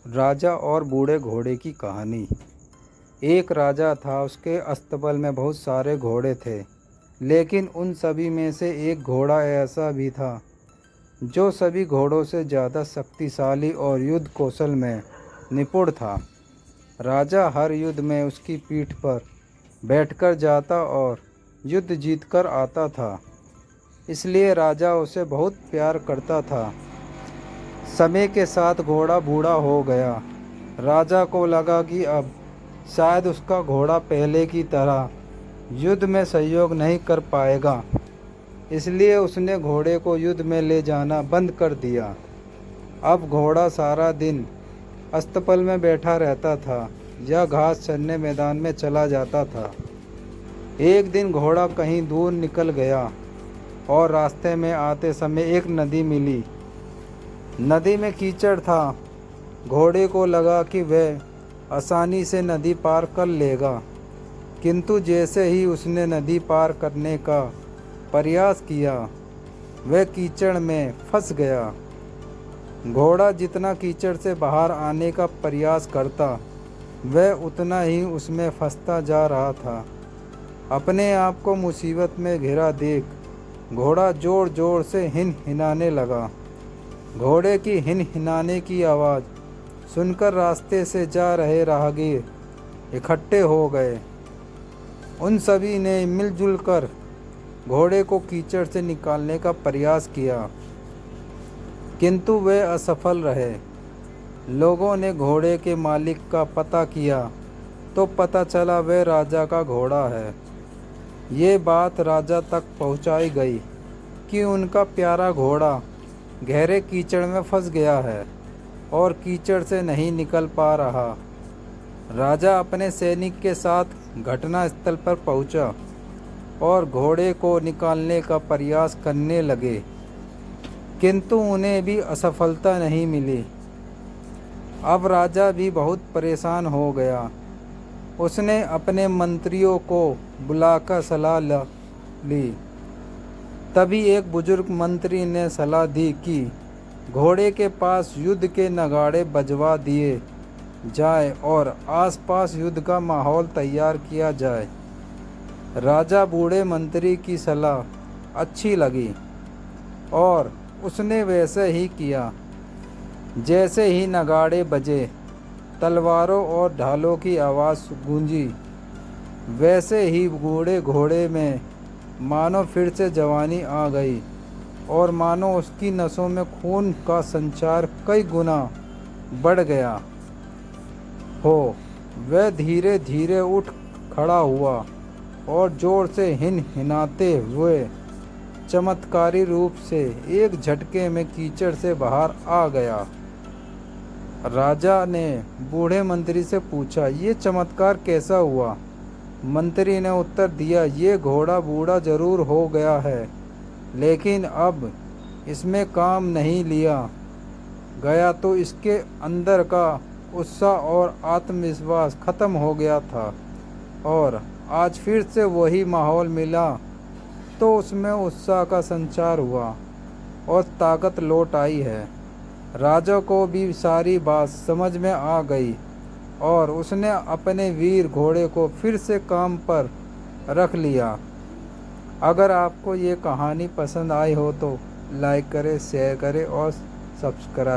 राजा और बूढ़े घोड़े की कहानी। एक राजा था, उसके अस्तबल में बहुत सारे घोड़े थे, लेकिन उन सभी में से एक घोड़ा ऐसा भी था जो सभी घोड़ों से ज़्यादा शक्तिशाली और युद्ध कौशल में निपुण था। राजा हर युद्ध में उसकी पीठ पर बैठकर जाता और युद्ध जीतकर आता था, इसलिए राजा उसे बहुत प्यार करता था। समय के साथ घोड़ा बूढ़ा हो गया। राजा को लगा कि अब शायद उसका घोड़ा पहले की तरह युद्ध में सहयोग नहीं कर पाएगा, इसलिए उसने घोड़े को युद्ध में ले जाना बंद कर दिया। अब घोड़ा सारा दिन अस्तबल में बैठा रहता था या घास चरने मैदान में चला जाता था। एक दिन घोड़ा कहीं दूर निकल गया और रास्ते में आते समय एक नदी मिली। नदी में कीचड़ था। घोड़े को लगा कि वह आसानी से नदी पार कर लेगा, किंतु जैसे ही उसने नदी पार करने का प्रयास किया, वह कीचड़ में फंस गया। घोड़ा जितना कीचड़ से बाहर आने का प्रयास करता, वह उतना ही उसमें फंसता जा रहा था। अपने आप को मुसीबत में घिरा देख घोड़ा जोर जोर से हिनहिनाने लगा। घोड़े की हिनहिनाने की आवाज़ सुनकर रास्ते से जा रहे राहगीर इकट्ठे हो गए। उन सभी ने मिलजुल कर घोड़े को कीचड़ से निकालने का प्रयास किया, किंतु वे असफल रहे। लोगों ने घोड़े के मालिक का पता किया तो पता चला वह राजा का घोड़ा है। ये बात राजा तक पहुंचाई गई कि उनका प्यारा घोड़ा गहरे कीचड़ में फंस गया है और कीचड़ से नहीं निकल पा रहा। राजा अपने सैनिक के साथ घटना स्थल पर पहुंचा और घोड़े को निकालने का प्रयास करने लगे, किंतु उन्हें भी असफलता नहीं मिली। अब राजा भी बहुत परेशान हो गया। उसने अपने मंत्रियों को बुलाकर सलाह ली। तभी एक बुजुर्ग मंत्री ने सलाह दी कि घोड़े के पास युद्ध के नगाड़े बजवा दिए जाए और आसपास युद्ध का माहौल तैयार किया जाए। राजा बूढ़े मंत्री की सलाह अच्छी लगी और उसने वैसे ही किया। जैसे ही नगाड़े बजे, तलवारों और ढालों की आवाज़ गूंजी, वैसे ही बूढ़े घोड़े में मानो फिर से जवानी आ गई और मानो उसकी नसों में खून का संचार कई गुना बढ़ गया हो। वह धीरे धीरे उठ खड़ा हुआ और जोर से हिनहिनाते हुए चमत्कारी रूप से एक झटके में कीचड़ से बाहर आ गया। राजा ने बूढ़े मंत्री से पूछा, ये चमत्कार कैसा हुआ? मंत्री ने उत्तर दिया, ये घोड़ा बूढ़ा जरूर हो गया है, लेकिन अब इसमें काम नहीं लिया गया तो इसके अंदर का उत्साह और आत्मविश्वास खत्म हो गया था और आज फिर से वही माहौल मिला तो उसमें उत्साह का संचार हुआ और ताकत लौट आई है। राजा को भी सारी बात समझ में आ गई और उसने अपने वीर घोड़े को फिर से काम पर रख लिया। अगर आपको ये कहानी पसंद आई हो तो लाइक करें, शेयर करें और सब्सक्राइब